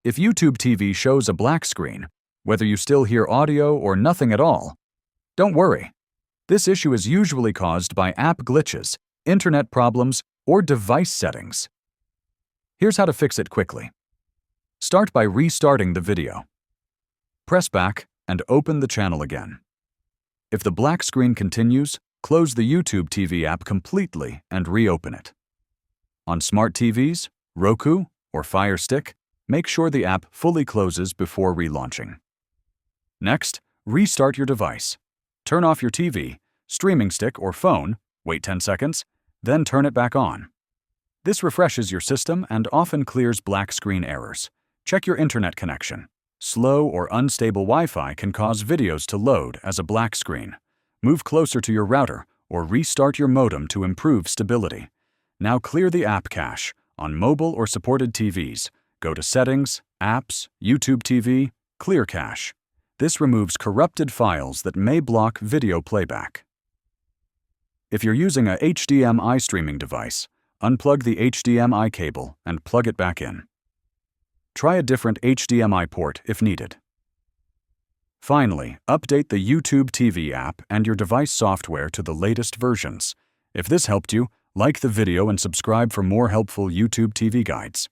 If YouTube TV shows a black screen, whether you still hear audio or nothing at all, don't worry. This issue is usually caused by app glitches, internet problems, or device settings. Here's how to fix it quickly. Start by restarting the video. Press back and open the channel again. If the black screen continues, close the YouTube TV app completely and reopen it. On smart TVs, Roku, or Fire Stick, make sure the app fully closes before relaunching. Next, restart your device. Turn off your TV, streaming stick, or phone, wait 10 seconds, then turn it back on. This refreshes your system and often clears black screen errors. Check your internet connection. Slow or unstable Wi-Fi can cause videos to load as a black screen. Move closer to your router or restart your modem to improve stability. Now clear the app cache. On mobile or supported TVs, go to Settings, Apps, YouTube TV, Clear Cache. This removes corrupted files that may block video playback. If you're using a HDMI streaming device, unplug the HDMI cable and plug it back in. Try a different HDMI port if needed. Finally, update the YouTube TV app and your device software to the latest versions. If this helped you, like the video and subscribe for more helpful YouTube TV guides.